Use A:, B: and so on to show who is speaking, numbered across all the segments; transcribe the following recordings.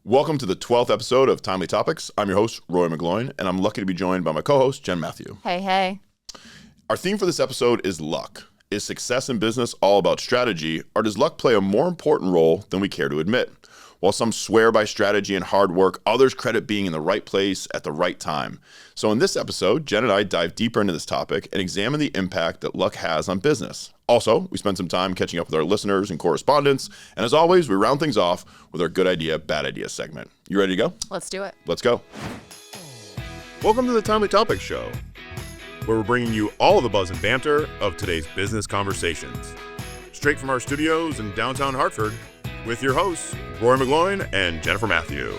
A: Welcome to the 12th episode of Timely Topics. I'm your host, Rory McGloin, and I'm lucky to be joined by my co-host, Jen Matthew.
B: Hey, hey.
A: Our theme for this episode is luck. Is success in business all about strategy, or does luck play a more important role than we care to admit? While some swear by strategy and hard work, others credit being in the right place at the right time. So in this episode, Jen and I dive deeper into this topic and examine the impact that luck has on business. Also, we spend some time catching up with our listeners and correspondents, and as always, we round things off with our good idea, bad idea segment. You ready to go?
B: Let's do it.
A: Let's go. Welcome to the Timely Topics Show, where we're bringing you all of the buzz and banter of today's business conversations. Straight from our studios in downtown Hartford, with your hosts, Rory McGloin and Jennifer Matthew.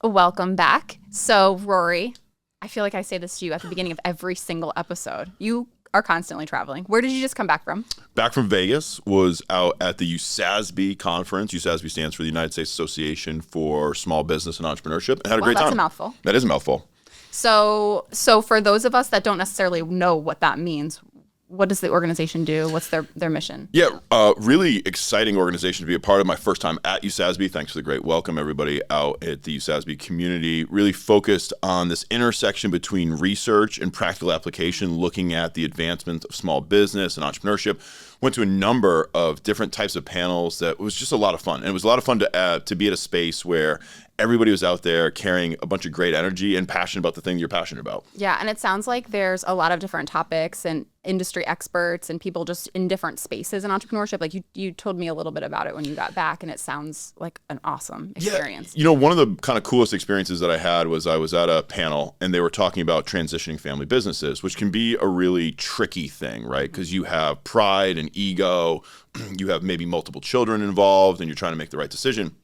B: Welcome back. So, Rory, I feel like I say this to you at the beginning of every single episode. You are constantly traveling. Where did you just come back from?
A: Back from Vegas, was out at the USASB conference. USASB stands for the United States Association for Small Business and Entrepreneurship. And had a great time.
B: That's a mouthful.
A: That is a mouthful.
B: So for those of us that don't necessarily know what that means, what does the organization do? What's their mission?
A: Yeah, really exciting organization to be a part of. My first time at USASB. Thanks for the great welcome, everybody out at the USASB community. Really focused on this intersection between research and practical application, looking at the advancement of small business and entrepreneurship. Went to a number of different types of panels that was just a lot of fun. And it was a lot of fun to be at a space where everybody was out there carrying a bunch of great energy and passion about the thing you're passionate about.
B: Yeah, and it sounds like there's a lot of different topics and industry experts and people just in different spaces in entrepreneurship. Like you told me a little bit about it when you got back, and it sounds like an awesome experience.
A: Yeah, one of the kind of coolest experiences that I had was I was at a panel and they were talking about transitioning family businesses, which can be a really tricky thing, right? Because you have pride and ego, you have maybe multiple children involved, and you're trying to make the right decision.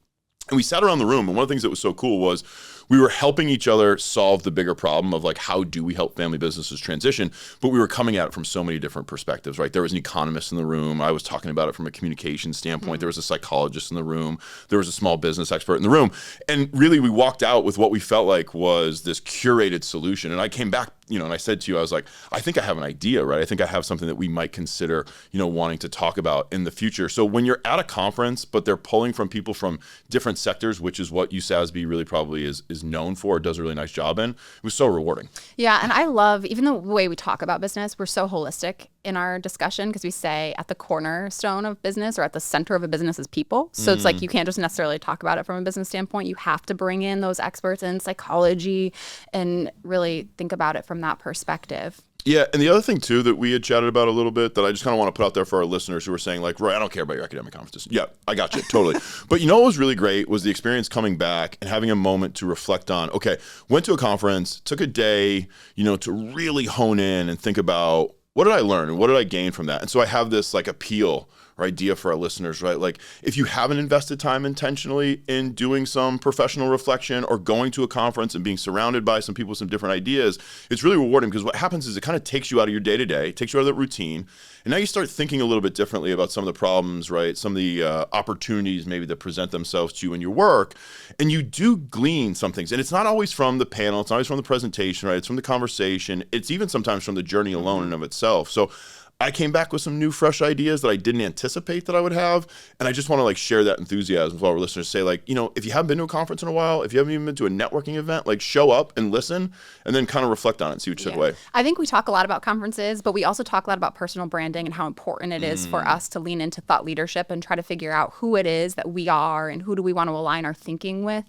A: And we sat around the room, and one of the things that was so cool was we were helping each other solve the bigger problem of like, how do we help family businesses transition? But we were coming at it from so many different perspectives, right? There was an economist in the room. I was talking about it from a communication standpoint. There was a psychologist in the room. There was a small business expert in the room. And really, we walked out with what we felt like was this curated solution. And I came back, and I said to you, I was like, I think I have an idea, right? I think I have something that we might consider, wanting to talk about in the future. So when you're at a conference, but they're pulling from people from different sectors, which is what USASB really probably is known for, does a really nice job in, it was so rewarding.
B: Yeah, and I love, even the way we talk about business, we're so holistic in our discussion because we say at the cornerstone of business or at the center of a business is people. So it's like you can't just necessarily talk about it from a business standpoint. You have to bring in those experts in psychology and really think about it from that perspective.
A: Yeah, and the other thing, too, that we had chatted about a little bit that I just kind of want to put out there for our listeners who are saying, like, Roy, I don't care about your academic conferences. Yeah, I got you, totally. But what was really great was the experience coming back and having a moment to reflect on, okay, went to a conference, took a day, to really hone in and think about what did I learn and what did I gain from that? And so I have this, like, appeal or idea for our listeners, right? Like, if you haven't invested time intentionally in doing some professional reflection or going to a conference and being surrounded by some people with some different ideas, it's really rewarding because what happens is it kind of takes you out of your day-to-day, takes you out of that routine, and now you start thinking a little bit differently about some of the problems, right? Some of the opportunities maybe that present themselves to you in your work, and you do glean some things. And it's not always from the panel, it's not always from the presentation, right? It's from the conversation. It's even sometimes from the journey alone in of itself. So I came back with some new, fresh ideas that I didn't anticipate that I would have. And I just want to share that enthusiasm with all our listeners. Say if you haven't been to a conference in a while, if you haven't even been to a networking event, show up and listen and then kind of reflect on it and see what you took away.
B: I think we talk a lot about conferences, but we also talk a lot about personal branding and how important it is for us to lean into thought leadership and try to figure out who it is that we are and who do we want to align our thinking with.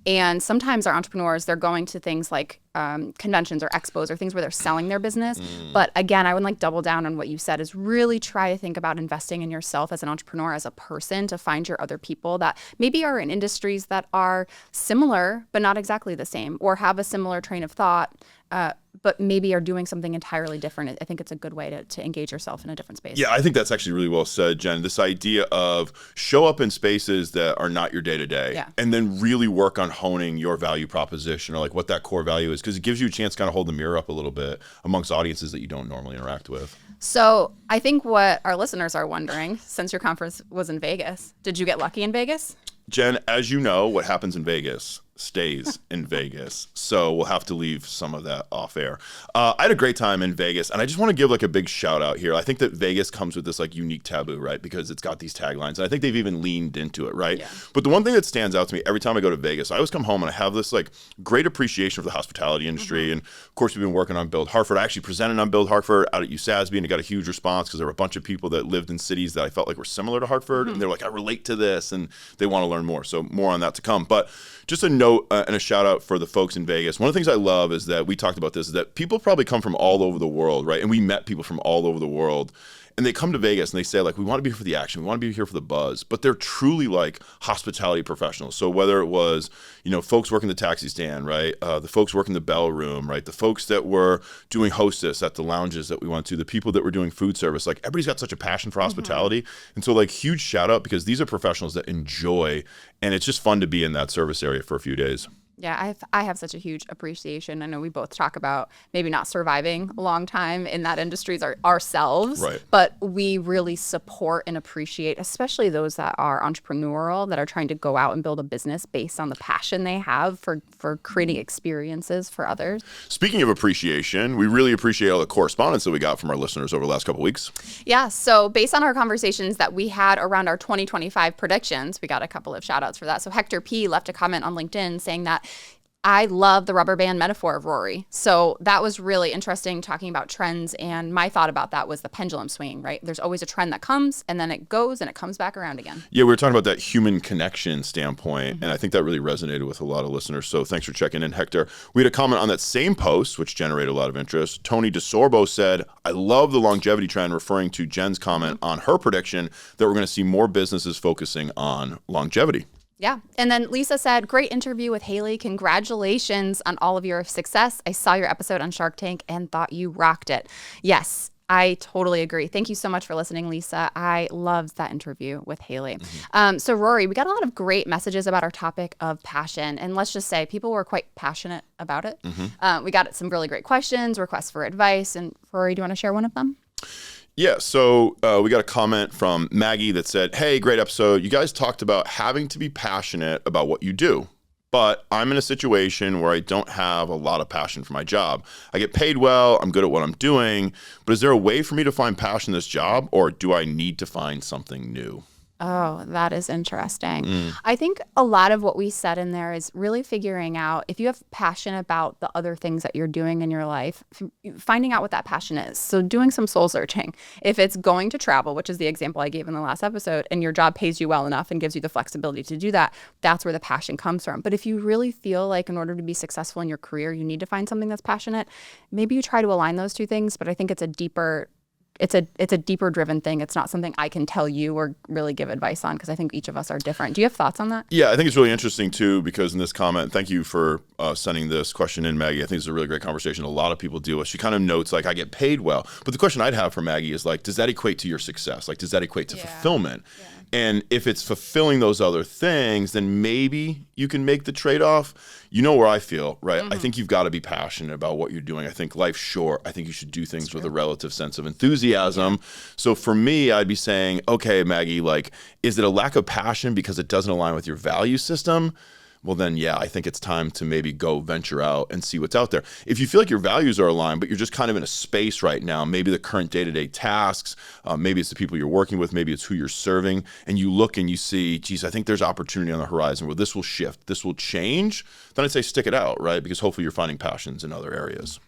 B: And sometimes our entrepreneurs, they're going to things like conventions or expos or things where they're selling their business. But again, I would double down on what you said is really try to think about investing in yourself as an entrepreneur, as a person, to find your other people that maybe are in industries that are similar, but not exactly the same, or have a similar train of thought, but maybe are doing something entirely different. I think it's a good way to engage yourself in a different space.
A: Yeah, I think that's actually really well said, Jen. This idea of show up in spaces that are not your day-to-day and then really work on honing your value proposition or what that core value is, because it gives you a chance to kind of hold the mirror up a little bit amongst audiences that you don't normally interact with.
B: So I think what our listeners are wondering, since your conference was in Vegas, did you get lucky in Vegas?
A: Jen, as you know, what happens in Vegas, stays in Vegas. So we'll have to leave some of that off air. I had a great time in Vegas, and I just want to give like a big shout out here. I think that Vegas comes with this like unique taboo, right? Because it's got these taglines, and I think they've even leaned into it, right? Yeah. But the one thing that stands out to me every time I go to Vegas, I always come home and I have this like great appreciation for the hospitality industry. And of course, we've been working on Build Hartford. I actually presented on Build Hartford out at USASB, and it got a huge response because there were a bunch of people that lived in cities that I felt like were similar to Hartford, and they're like, I relate to this, and they want to learn more. So more on that to come. But just a note and a shout out for the folks in Vegas. One of the things I love is that we talked about this, is that people probably come from all over the world, right? And we met people from all over the world. And they come to Vegas and they say, like, we want to be here for the action. We want to be here for the buzz. But they're truly like hospitality professionals. So whether it was, folks working the taxi stand, right? The folks working the bell room, right? The folks that were doing hostess at the lounges that we went to, the people that were doing food service, like everybody's got such a passion for hospitality. And so like huge shout out, because these are professionals that enjoy, and it's just fun to be in that service area for a few days.
B: Yeah, I have such a huge appreciation. I know we both talk about maybe not surviving a long time in that industry ourselves,
A: right,
B: but we really support and appreciate, especially those that are entrepreneurial, that are trying to go out and build a business based on the passion they have for creating experiences for others.
A: Speaking of appreciation, we really appreciate all the correspondence that we got from our listeners over the last couple of weeks.
B: Yeah, so based on our conversations that we had around our 2025 predictions, we got a couple of shout outs for that. So Hector P left a comment on LinkedIn saying that I love the rubber band metaphor of Rory. So that was really interesting, talking about trends. And my thought about that was the pendulum swinging, right? There's always a trend that comes and then it goes and it comes back around again.
A: Yeah, we were talking about that human connection standpoint. And I think that really resonated with a lot of listeners. So thanks for checking in, Hector. We had a comment on that same post, which generated a lot of interest. Tony DeSorbo said, I love the longevity trend, referring to Jen's comment on her prediction that we're going to see more businesses focusing on longevity.
B: Yeah. And then Lisa said, great interview with Haley. Congratulations on all of your success. I saw your episode on Shark Tank and thought you rocked it. Yes, I totally agree. Thank you so much for listening, Lisa. I loved that interview with Haley. So Rory, we got a lot of great messages about our topic of passion. And let's just say people were quite passionate about it. We got some really great questions, requests for advice. And Rory, do you want to share one of them?
A: Yeah, so we got a comment from Maggie that said, hey, great episode. You guys talked about having to be passionate about what you do, but I'm in a situation where I don't have a lot of passion for my job. I get paid well, I'm good at what I'm doing, but is there a way for me to find passion in this job, or do I need to find something new?
B: Oh, that is interesting. I think a lot of what we said in there is really figuring out if you have passion about the other things that you're doing in your life, finding out what that passion is. So doing some soul searching. If it's going to travel, which is the example I gave in the last episode, and your job pays you well enough and gives you the flexibility to do that, that's where the passion comes from. But if you really feel like in order to be successful in your career, you need to find something that's passionate, maybe you try to align those two things. But I think it's a deeper driven thing. It's not something I can tell you or really give advice on, because I think each of us are different. Do you have thoughts on that?
A: Yeah, I think it's really interesting too, because in this comment, thank you for sending this question in, Maggie. I think it's a really great conversation a lot of people deal with. She kind of notes like, I get paid well. But the question I'd have for Maggie is like, does that equate to your success? Like, does that equate to fulfillment? Yeah. And if it's fulfilling those other things, then maybe you can make the trade-off. You know where I feel, right? I think you've got to be passionate about what you're doing. I think life's short. I think you should do things with a relative sense of enthusiasm. Yeah. So for me, I'd be saying, okay, Maggie, like, is it a lack of passion because it doesn't align with your value system? Well, then, yeah, I think it's time to maybe go venture out and see what's out there. If you feel like your values are aligned, but you're just kind of in a space right now, maybe the current day-to-day tasks, maybe it's the people you're working with, maybe it's who you're serving, and you look and you see, geez, I think there's opportunity on the horizon where this will shift, this will change, then I'd say stick it out, right? Because hopefully you're finding passions in other areas.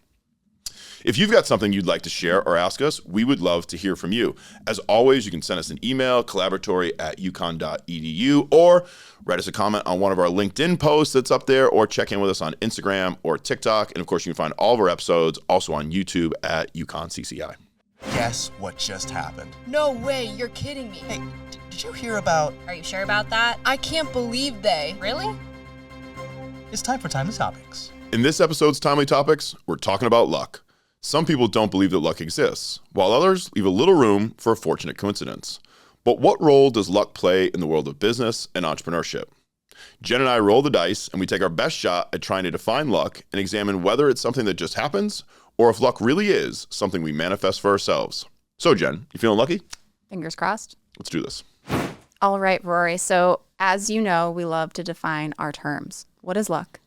A: If you've got something you'd like to share or ask us, we would love to hear from you. As always, you can send us an email, collaboratory@uconn.edu, or write us a comment on one of our LinkedIn posts that's up there, or check in with us on Instagram or TikTok. And of course, you can find all of our episodes also on YouTube at UConn.CCI.
C: Guess what just happened?
D: No way, you're kidding me.
C: Hey, did you hear about...
D: Are you sure about that? I can't believe they... Really?
C: It's time for Timely Topics.
A: In this episode's Timely Topics, we're talking about luck. Some people don't believe that luck exists, while others leave a little room for a fortunate coincidence. But what role does luck play in the world of business and entrepreneurship? Jen and I roll the dice, and we take our best shot at trying to define luck and examine whether it's something that just happens, or if luck really is something we manifest for ourselves. So, Jen, you feeling lucky?
B: Fingers crossed.
A: Let's do this.
B: All right, Rory. So as you know, we love to define our terms. What is luck?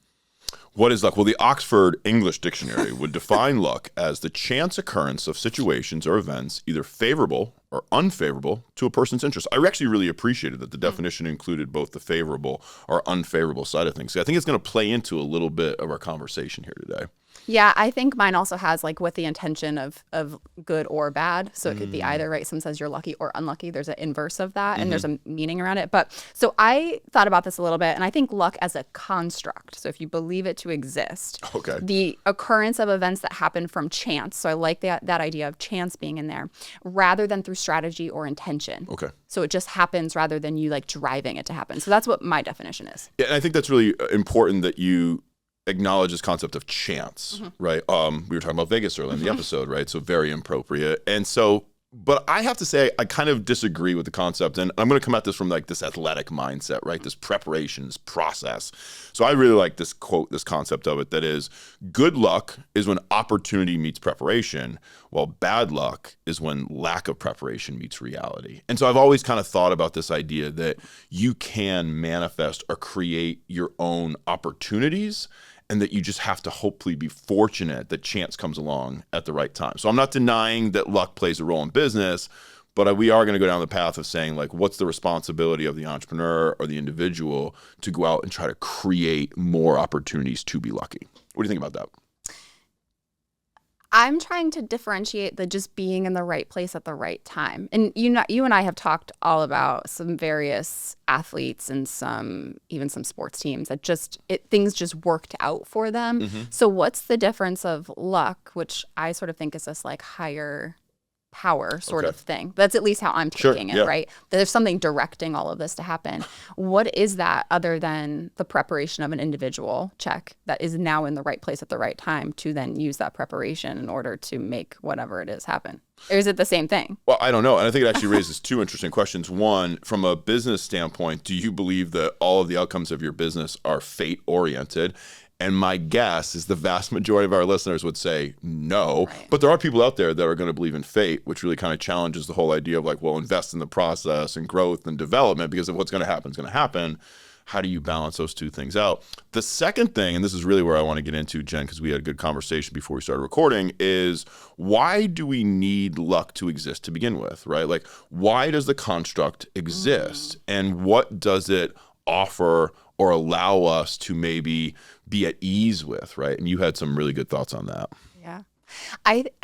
A: What is luck? Well, the Oxford English Dictionary would define luck as the chance occurrence of situations or events either favorable or unfavorable to a person's interest. I actually really appreciated that the definition included both the favorable or unfavorable side of things. I think it's going to play into a little bit of our conversation here today.
B: Yeah, I think mine also has like with the intention of good or bad. So it could be either, right? Someone says you're lucky or unlucky. There's an inverse of that and there's a meaning around it. But so I thought about this a little bit and I think luck as a construct. So if you believe it to exist,
A: Okay.
B: the occurrence of events that happen from chance. So I like that idea of chance being in there rather than through strategy or intention.
A: Okay.
B: So it just happens rather than you like driving it to happen. So that's what my definition is.
A: Yeah, and I think that's really important that you acknowledge this concept of chance, right? We were talking about Vegas earlier in the episode, right? So very appropriate. And so, but I have to say, I kind of disagree with the concept. And I'm going to come at this from like this athletic mindset, right? This preparation, this process. So I really like this quote, this concept of it that is, good luck is when opportunity meets preparation, while bad luck is when lack of preparation meets reality. And so I've always kind of thought about this idea that you can manifest or create your own opportunities, and that you just have to hopefully be fortunate that chance comes along at the right time. So I'm not denying that luck plays a role in business, but we are going to go down the path of saying, like, what's the responsibility of the entrepreneur or the individual to go out and try to create more opportunities to be lucky? What do you think about that?
B: I'm trying to differentiate the just being in the right place at the right time. And you and I have talked all about some various athletes and even some sports teams that things just worked out for them. So what's the difference of luck, which I sort of think is this like higher power sort of thing? That's at least how I'm taking it, right? There's something directing all of this to happen. What is that other than the preparation of an individual check that is now in the right place at the right time to then use that preparation in order to make whatever it is happen? Or is it the same thing?
A: Well, I don't know. And I think it actually raises two interesting questions. One, from a business standpoint, do you believe that all of the outcomes of your business are fate-oriented? And my guess is the vast majority of our listeners would say no. Right. But there are people out there that are going to believe in fate, which really kind of challenges the whole idea of like, well, invest in the process and growth and development, because if what's going to happen is going to happen. How do you balance those two things out? The second thing, and this is really where I want to get into, Jen, because we had a good conversation before we started recording, is why do we need luck to exist to begin with, right? Like, why does the construct exist? And what does it offer or allow us to maybe be at ease with, right? And you had some really good thoughts on that.
B: Yeah.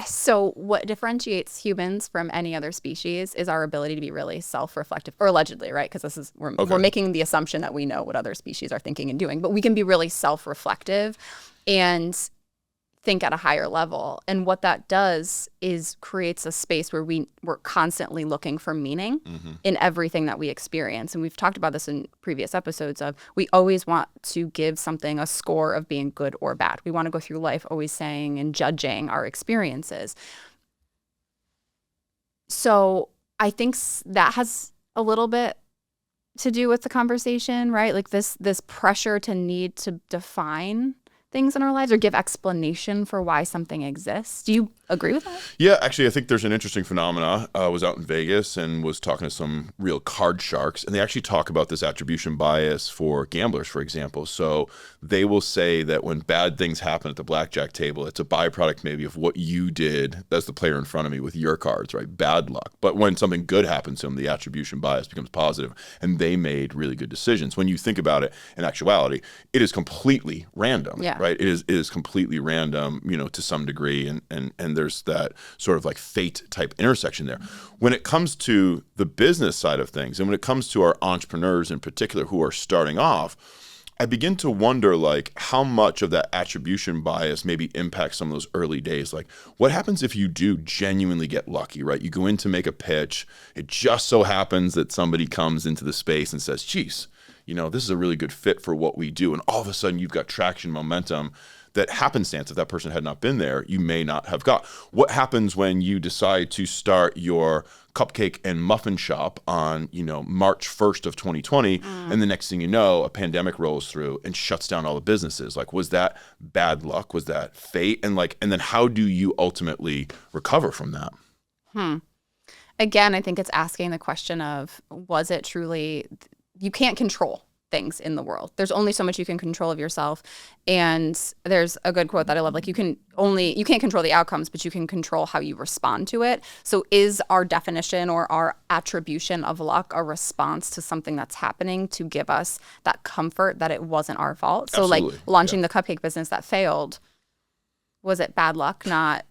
B: So what differentiates humans from any other species is our ability to be really self-reflective, or allegedly, right? Because we're making the assumption that we know what other species are thinking and doing, but we can be really self-reflective and think at a higher level. And what that does is creates a space where we're constantly looking for meaning in everything that we experience. And we've talked about this in previous episodes of we always want to give something a score of being good or bad. We want to go through life always saying and judging our experiences. So I think that has a little bit to do with the conversation, right? Like this pressure to need to define things in our lives or give explanation for why something exists. Do you agree with that?
A: Yeah, actually, I think there's an interesting phenomena. I was out in Vegas and was talking to some real card sharks, and they actually talk about this attribution bias for gamblers, for example. So they will say that when bad things happen at the blackjack table, it's a byproduct maybe of what you did as the player in front of me with your cards, right? Bad luck. But when something good happens to them, the attribution bias becomes positive, and they made really good decisions. When you think about it, in actuality, it is completely random, right? It is completely random, to some degree, and there's that sort of like fate type intersection there. When it comes to the business side of things, and when it comes to our entrepreneurs in particular who are starting off, I begin to wonder like how much of that attribution bias maybe impacts some of those early days. Like what happens if you do genuinely get lucky, right? You go in to make a pitch. It just so happens that somebody comes into the space and says, geez, this is a really good fit for what we do. And all of a sudden you've got traction, momentum that happenstance, if that person had not been there, you may not have got. What happens when you decide to start your cupcake and muffin shop on, March 1st of 2020, and the next thing you know, a pandemic rolls through and shuts down all the businesses? Like, was that bad luck? Was that fate? And then how do you ultimately recover from that?
B: Again, I think it's asking the question of, was it truly, you can't control things in the world. There's only so much you can control of yourself. And there's a good quote that I love, like you can't control the outcomes, but you can control how you respond to it. So is our definition or our attribution of luck a response to something that's happening to give us that comfort that it wasn't our fault? So
A: Absolutely.
B: like launching the cupcake business that failed, was it bad luck, not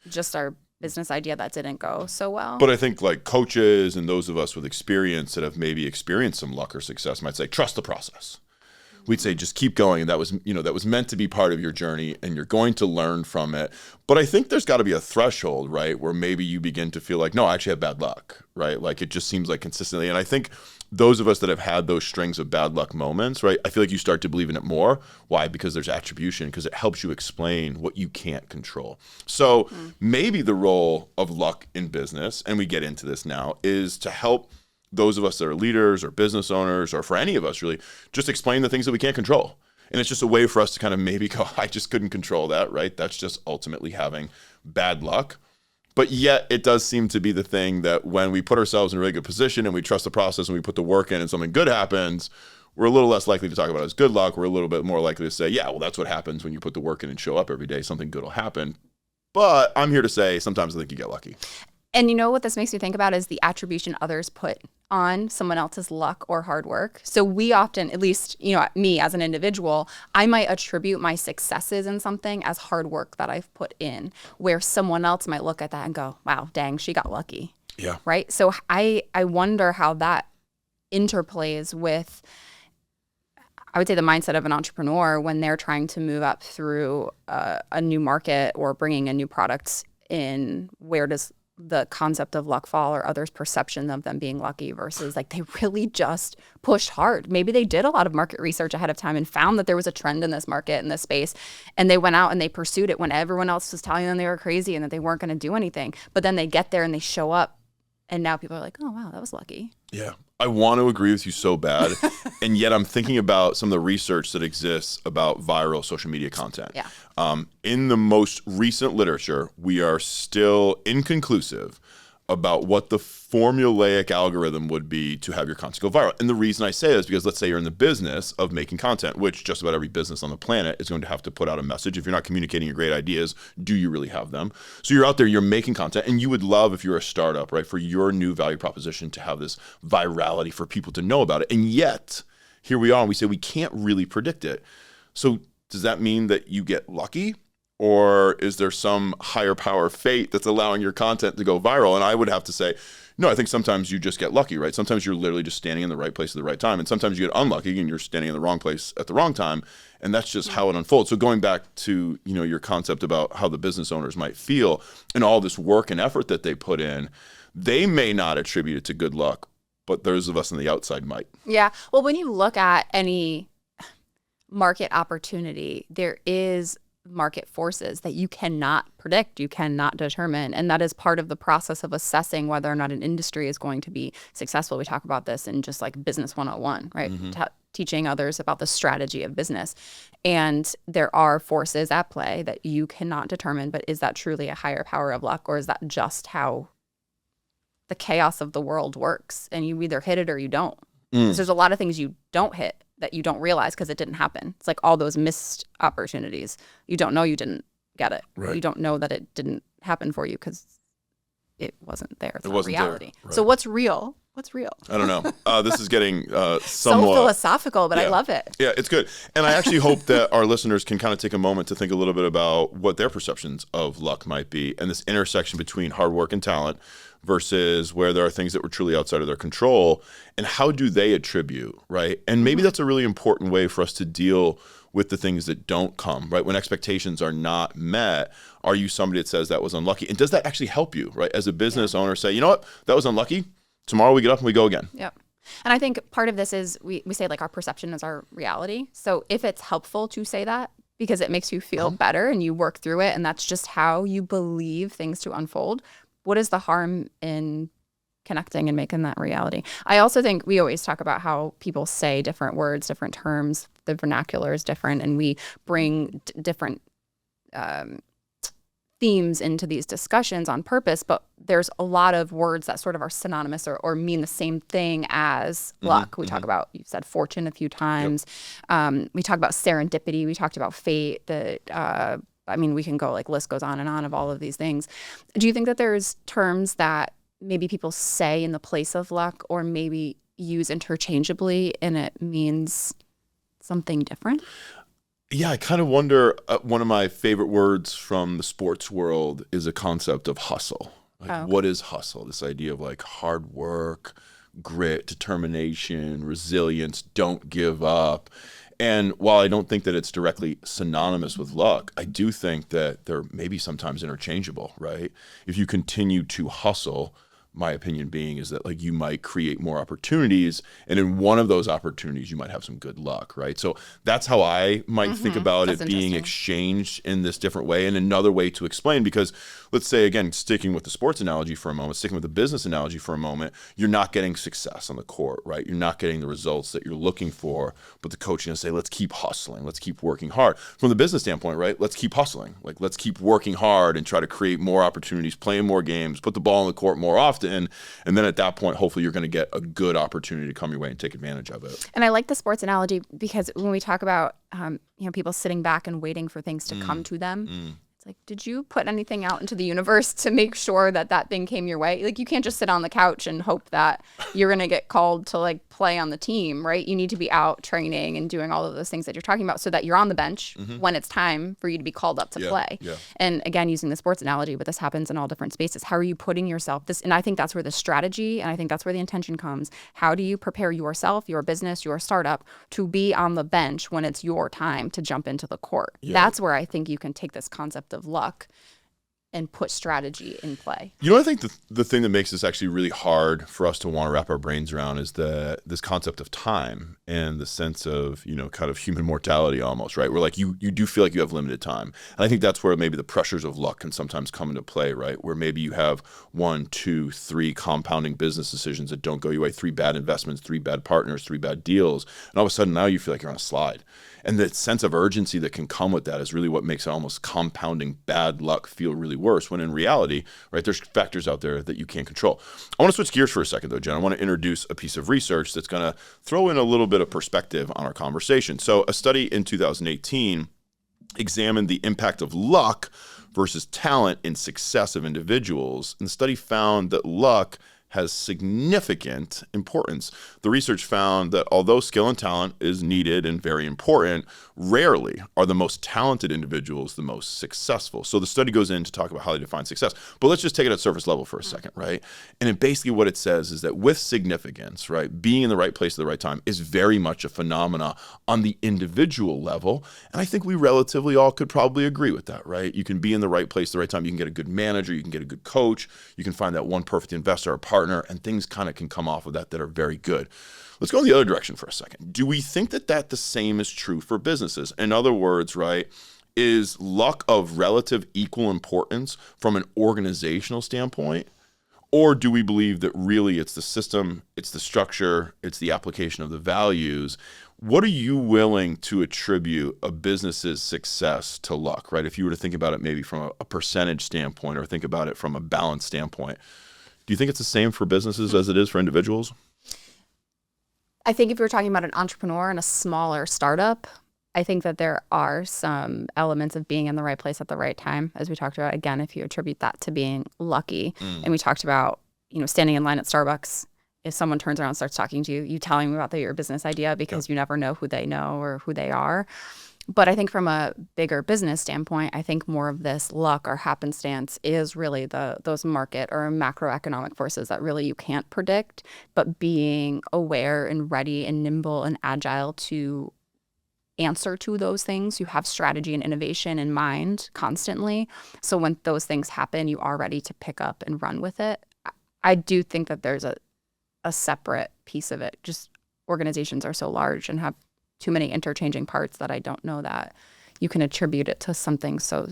B: just our business idea that didn't go so well?
A: But I think like coaches and those of us with experience that have maybe experienced some luck or success might say, trust the process. We'd say, just keep going. And that was meant to be part of your journey and you're going to learn from it. But I think there's got to be a threshold, right? Where maybe you begin to feel like, no, I actually have bad luck, right? Like it just seems like consistently. And I think those of us that have had those strings of bad luck moments, right? I feel like you start to believe in it more. Why? Because there's attribution, because it helps you explain what you can't control. So maybe the role of luck in business, and we get into this now, is to help those of us that are leaders or business owners, or for any of us really, just explain the things that we can't control. And it's just a way for us to kind of maybe go, I just couldn't control that, right? That's just ultimately having bad luck. But yet it does seem to be the thing that when we put ourselves in a really good position and we trust the process and we put the work in and something good happens, we're a little less likely to talk about it as good luck. We're a little bit more likely to say, yeah, well, that's what happens when you put the work in and show up every day. Something good will happen. But I'm here to say sometimes I think you get lucky.
B: And you know what this makes me think about is the attribution others put on someone else's luck or hard work. So we often, at least, me as an individual, I might attribute my successes in something as hard work that I've put in, where someone else might look at that and go, wow, dang, she got lucky.
A: Yeah.
B: Right. So I wonder how that interplays with, I would say, the mindset of an entrepreneur when they're trying to move up through a new market or bringing a new product in. Where does the concept of luck fall, or others' perception of them being lucky versus like they really just pushed hard? Maybe they did a lot of market research ahead of time and found that there was a trend in this market, in this space, and they went out and they pursued it when everyone else was telling them they were crazy and that they weren't going to do anything. But then they get there and they show up, and now people are like, oh, wow, that was lucky.
A: Yeah. I want to agree with you so bad. And yet I'm thinking about some of the research that exists about viral social media content.
B: Yeah.
A: In the most recent literature, we are still inconclusive about what the formulaic algorithm would be to have your content go viral. And the reason I say that is because let's say you're in the business of making content, which just about every business on the planet is going to have to put out a message. If you're not communicating your great ideas, do you really have them? So you're out there, you're making content, and you would love, if you're a startup, right, for your new value proposition to have this virality for people to know about it. And yet, here we are, and we say we can't really predict it. So does that mean that you get lucky? Or is there some higher power fate that's allowing your content to go viral? And I would have to say, no, I think sometimes you just get lucky, right? Sometimes you're literally just standing in the right place at the right time. And sometimes you get unlucky and you're standing in the wrong place at the wrong time. And that's just how it unfolds. So going back to, your concept about how the business owners might feel and all this work and effort that they put in, they may not attribute it to good luck, but those of us on the outside might.
B: Yeah. Well, when you look at any market opportunity, there is market forces that you cannot predict, you cannot determine. And that is part of the process of assessing whether or not an industry is going to be successful. We talk about this in just like business 101, right? Teaching others about the strategy of business. And there are forces at play that you cannot determine, but is that truly a higher power of luck, or is that just how the chaos of the world works? And you either hit it or you don't. So there's a lot of things you don't hit that you don't realize because it didn't happen. It's like all those missed opportunities. You don't know you didn't get it.
A: Right.
B: You don't know that it didn't happen for you because it wasn't there. It's
A: It
B: not
A: wasn't
B: reality.
A: there. Right.
B: So what's real? What's real?
A: I don't know. This is getting
B: So
A: somewhat
B: philosophical, but I love it.
A: Yeah, it's good. And I actually hope that our listeners can kind of take a moment to think a little bit about what their perceptions of luck might be and this intersection between hard work and talent versus where there are things that were truly outside of their control, and how do they attribute, right? And maybe that's a really important way for us to deal with the things that don't come, right? When expectations are not met, are you somebody that says that was unlucky? And does that actually help you, right? As a business owner, say, you know what, that was unlucky. Tomorrow we get up and we go again.
B: Yep. And I think part of this is we say like our perception is our reality. So if it's helpful to say that because it makes you feel better and you work through it and that's just how you believe things to unfold, what is the harm in connecting and making that reality? I also think we always talk about how people say different words, different terms, the vernacular is different, and we bring different themes into these discussions on purpose, but there's a lot of words that sort of are synonymous or mean the same thing as luck. We talk about, you said fortune a few times. We talk about serendipity. We talked about fate. We can go, like, list goes on and on of all of these things. Do you think that there's terms that maybe people say in the place of luck or maybe use interchangeably and it means something different?
A: Yeah, I kind of wonder, one of my favorite words from the sports world is a concept of hustle. What is hustle? This idea of like hard work, grit, determination, resilience, don't give up. And while I don't think that it's directly synonymous with luck, I do think that they're maybe sometimes interchangeable, right? If you continue to hustle, my opinion being is that like you might create more opportunities, and in one of those opportunities you might have some good luck, right? So that's how I might think about it being exchanged in this different way. And another way to explain, because let's say, again, sticking with the sports analogy for a moment, sticking with the business analogy for a moment, you're not getting success on the court, right? You're not getting the results that you're looking for, but the coach is going to say, let's keep hustling, let's keep working hard. From the business standpoint, right? Let's keep hustling, like let's keep working hard and try to create more opportunities, playing more games, put the ball on the court more often. And then at that point, hopefully you're going to get a good opportunity to come your way and take advantage of it.
B: And I like the sports analogy because when we talk about, people sitting back and waiting for things to come to them, it's like, did you put anything out into the universe to make sure that that thing came your way? Like, you can't just sit on the couch and hope that you're going to get called to like play on the team, right? You need to be out training and doing all of those things that you're talking about so that you're on the bench when it's time for you to be called up to play. Yeah. And again, using the sports analogy, but this happens in all different spaces. How are you putting yourself and I think that's where the strategy and I think that's where the intention comes. How do you prepare yourself, your business, your startup to be on the bench when it's your time to jump into the court? Yeah. That's where I think you can take this concept of luck and put strategy in play.
A: I think the thing that makes this actually really hard for us to want to wrap our brains around is this concept of time and the sense of, kind of human mortality almost, right? Where like you do feel like you have limited time. And I think that's where maybe the pressures of luck can sometimes come into play, right? Where maybe you have 1, 2, 3 compounding business decisions that don't go your way, 3 bad investments, 3 bad partners, 3 bad deals. And all of a sudden now you feel like you're on a slide. And the sense of urgency that can come with that is really what makes it almost compounding bad luck feel really worse, when in reality, right, there's factors out there that you can't control. I want to switch gears for a second, though, Jen. I want to introduce a piece of research that's going to throw in a little bit of perspective on our conversation. So a study in 2018 examined the impact of luck versus talent in success of individuals. And the study found that luck has significant importance. The research found that although skill and talent is needed and very important, rarely are the most talented individuals the most successful. So the study goes in to talk about how they define success. But let's just take it at surface level for a second, right? And basically what it says is that with significance, right, being in the right place at the right time is very much a phenomena on the individual level. And I think we relatively all could probably agree with that, right? You can be in the right place at the right time. You can get a good manager. You can get a good coach. You can find that one perfect investor or partner, and things kind of can come off of that are very good. Let's go in the other direction for a second. Do we think that the same is true for businesses? In other words, right, is luck of relative equal importance from an organizational standpoint? Or do we believe that really it's the system, it's the structure, it's the application of the values? What are you willing to attribute a business's success to luck, right? If you were to think about it maybe from a percentage standpoint or think about it from a balance standpoint, do you think it's the same for businesses as it is for individuals?
B: I think if you're talking about an entrepreneur and a smaller startup, I think that there are some elements of being in the right place at the right time, as we talked about. Again, if you attribute that to being lucky. And we talked about, standing in line at Starbucks. If someone turns around and starts talking to you, you telling them about your business idea because you never know who they know or who they are. But I think from a bigger business standpoint, I think more of this luck or happenstance is really those market or macroeconomic forces that really you can't predict, but being aware and ready and nimble and agile to answer to those things. You have strategy and innovation in mind constantly. So when those things happen, you are ready to pick up and run with it. I do think that there's a separate piece of it. Just organizations are so large and have too many interchanging parts that I don't know that you can attribute it to something so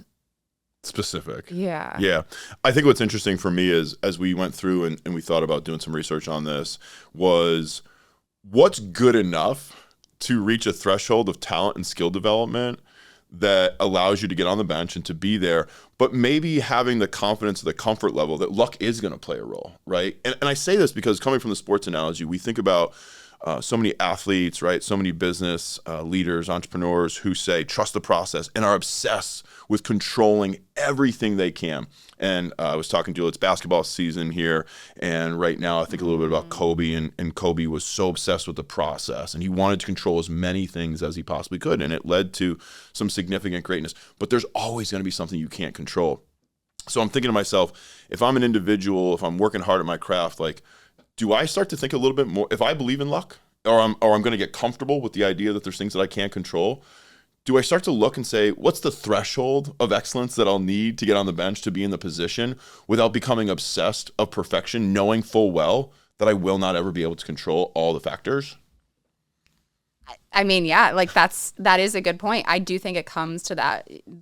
A: specific.
B: Yeah.
A: Yeah. I think what's interesting for me is, as we went through and we thought about doing some research on this, was what's good enough to reach a threshold of talent and skill development that allows you to get on the bench and to be there, but maybe having the confidence or the comfort level that luck is going to play a role, right? And I say this because coming from the sports analogy, we think about so many athletes, right? So many business leaders, entrepreneurs who say, trust the process and are obsessed with controlling everything they can. And I was talking to it's basketball season here. And right now I think a little bit about Kobe, and Kobe was so obsessed with the process and he wanted to control as many things as he possibly could. And it led to some significant greatness, but there's always going to be something you can't control. So I'm thinking to myself, if I'm an individual, if I'm working hard at my craft, like, do I start to think a little bit more, if I believe in luck, or I'm going to get comfortable with the idea that there's things that I can't control, do I start to look and say, what's the threshold of excellence that I'll need to get on the bench to be in the position without becoming obsessed of perfection, knowing full well that I will not ever be able to control all the factors?
B: I mean, yeah, like that is a good point. I do think it comes to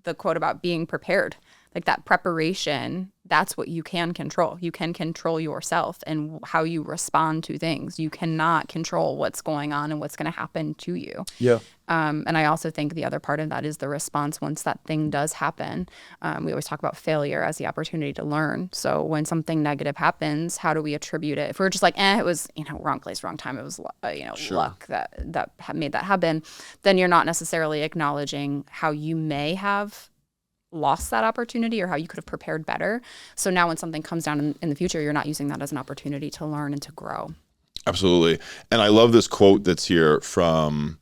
B: the quote about being prepared, like that preparation. That's what you can control. You can control yourself and how you respond to things. You cannot control what's going on and what's going to happen to you.
A: Yeah.
B: And I also think the other part of that is the response once that thing does happen. We always talk about failure as the opportunity to learn. So when something negative happens, how do we attribute it? If we're just like, it was, wrong place, wrong time. It was,
A: Sure.
B: luck that made that happen. Then you're not necessarily acknowledging how you may have lost that opportunity or how you could have prepared better. So now when something comes down in the future, you're not using that as an opportunity to learn and to grow.
A: Absolutely. And I love this quote that's here from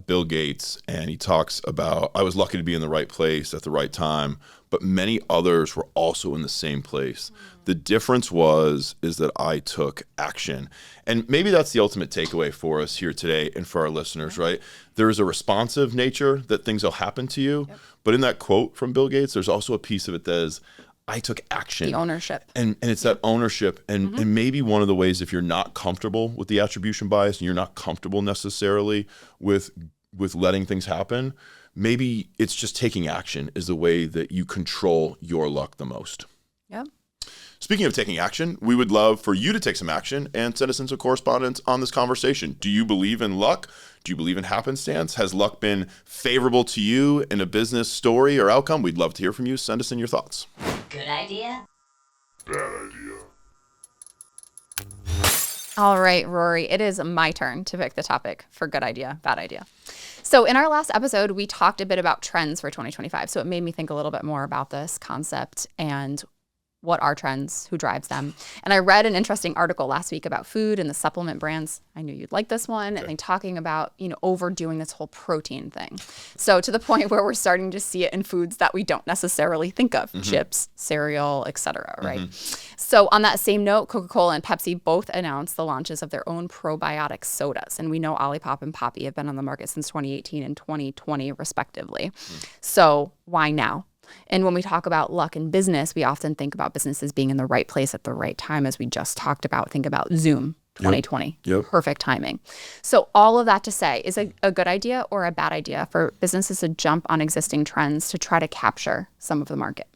A: Bill Gates. And he talks about, I was lucky to be in the right place at the right time, but many others were also in the same place. The difference is that I took action. And maybe that's the ultimate takeaway for us here today and for our listeners, right? There is a responsive nature that things will happen to you. Yep. But in that quote from Bill Gates, there's also a piece of it that is, I took action.
B: The ownership.
A: And it's that ownership. And maybe one of the ways, if you're not comfortable with the attribution bias and you're not comfortable necessarily with letting things happen, maybe it's just taking action is the way that you control your luck the most.
B: Yep.
A: Speaking of taking action, we would love for you to take some action and send us in some correspondence on this conversation. Do you believe in luck? Do you believe in happenstance? Has luck been favorable to you in a business story or outcome? We'd love to hear from you. Send us in your thoughts.
E: Good idea?
A: Bad idea.
B: All right, Rory, it is my turn to pick the topic for good idea, bad idea. So in our last episode, we talked a bit about trends for 2025. So it made me think a little bit more about this concept and what are trends, who drives them. And I read an interesting article last week about food and the supplement brands. I knew you'd like this one. Okay. And they talking about, overdoing this whole protein thing. So to the point where we're starting to see it in foods that we don't necessarily think of, chips, cereal, etc. Right? So on that same note, Coca-Cola and Pepsi both announced the launches of their own probiotic sodas. And we know Olipop and Poppy have been on the market since 2018 and 2020, respectively. So why now? And when we talk about luck in business, we often think about businesses being in the right place at the right time, as we just talked about. Think about Zoom 2020. Yep. Perfect timing. So all of that to say, is it a good idea or a bad idea for businesses to jump on existing trends to try to capture some of the market?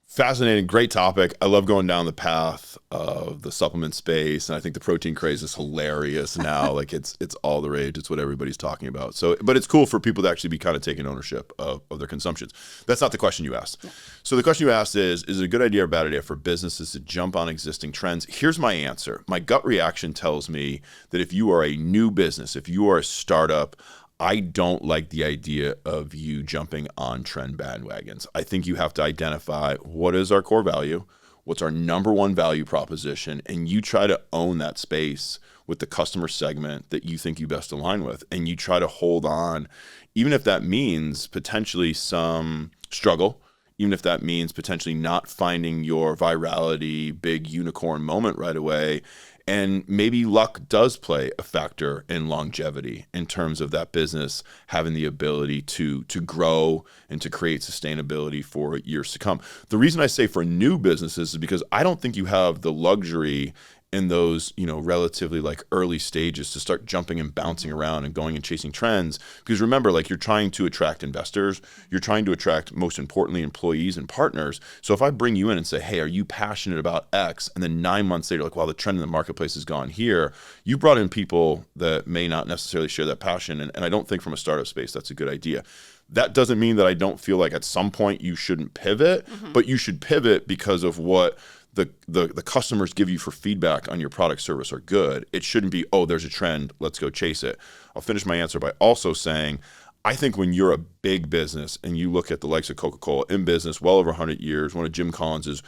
A: Fascinating, great topic. I love going down the path of the supplement space, and I think the protein craze is hilarious now. Like it's all the rage. It's what everybody's talking about. So, but it's cool for people to actually be kind of taking ownership of their consumptions. That's not the question you asked. No. So the question you asked is it a good idea or bad idea for businesses to jump on existing trends? Here's my answer. My gut reaction tells me that if you are a new business, if you are a startup, I don't like the idea of you jumping on trend bandwagons. I think you have to identify what is our core value, what's our number one value proposition, and you try to own that space with the customer segment that you think you best align with. And you try to hold on, even if that means potentially some struggle, even if that means potentially not finding your virality, big unicorn moment right away. And maybe luck does play a factor in longevity in terms of that business having the ability to grow and to create sustainability for years to come. The reason I say for new businesses is because I don't think you have the luxury in those, relatively like early stages to start jumping and bouncing around and going and chasing trends. Because remember, like you're trying to attract investors, you're trying to attract, most importantly, employees and partners. So if I bring you in and say, hey, are you passionate about X? And then 9 months later, like, wow, the trend in the marketplace has gone here. You brought in people that may not necessarily share that passion. And I don't think from a startup space, that's a good idea. That doesn't mean that I don't feel like at some point you shouldn't pivot, but you should pivot because of what the customers give you for feedback on your product service are good. It shouldn't be, oh, there's a trend, let's go chase it. I'll finish my answer by also saying, I think when you're a big business and you look at the likes of Coca-Cola in business well over 100 years, one of Jim Collins's,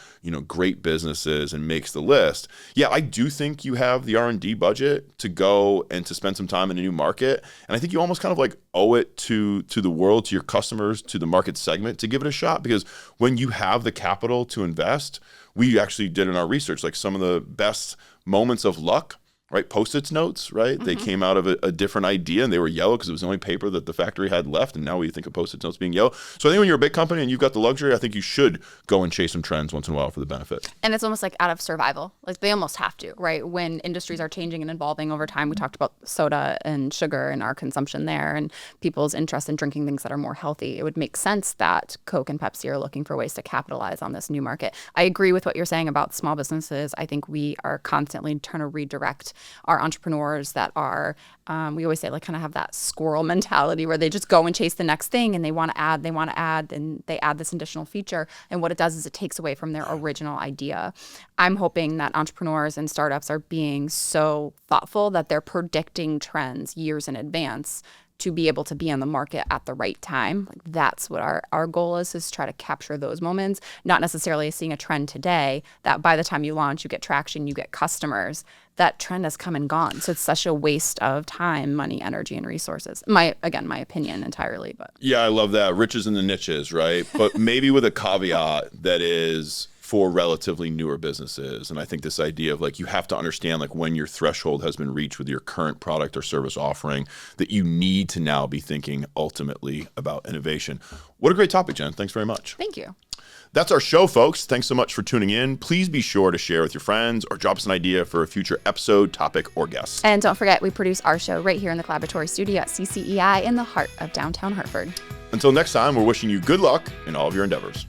A: great businesses and makes the list. Yeah, I do think you have the R&D budget to go and to spend some time in a new market. And I think you almost kind of like owe it to the world, to your customers, to the market segment to give it a shot. Because when you have the capital to invest, we actually did in our research, like some of the best moments of luck, right? Post-it notes, right? They came out of a different idea and they were yellow because it was the only paper that the factory had left. And now we think of Post-it notes being yellow. So I think when you're a big company and you've got the luxury, I think you should go and chase some trends once in a while for the benefit.
B: And it's almost like out of survival. Like they almost have to, right? When industries are changing and evolving over time, we talked about soda and sugar and our consumption there and people's interest in drinking things that are more healthy. It would make sense that Coke and Pepsi are looking for ways to capitalize on this new market. I agree with what you're saying about small businesses. I think we are constantly trying to redirect our entrepreneurs that are, we always say, like kind of have that squirrel mentality where they just go and chase the next thing and they want to add, and they add this additional feature. And what it does is it takes away from their original idea. I'm hoping that entrepreneurs and startups are being so thoughtful that they're predicting trends years in advance to be able to be on the market at the right time. Like that's what our goal is try to capture those moments, not necessarily seeing a trend today that by the time you launch, you get traction, you get customers. That trend has come and gone. So it's such a waste of time, money, energy, and resources. My opinion entirely. But
A: yeah, I love that. Riches in the niches, right? But maybe with a caveat that is for relatively newer businesses. And I think this idea of like, you have to understand like when your threshold has been reached with your current product or service offering, that you need to now be thinking ultimately about innovation. What a great topic, Jen. Thanks very much.
B: thank you.
A: That's our show, folks. Thanks so much for tuning in. Please be sure to share with your friends or drop us an idea for a future episode, topic, or guest.
B: And don't forget, we produce our show right here in the Collaboratory studio at CCEI in the heart of downtown Hartford.
A: Until next time, we're wishing you good luck in all of your endeavors.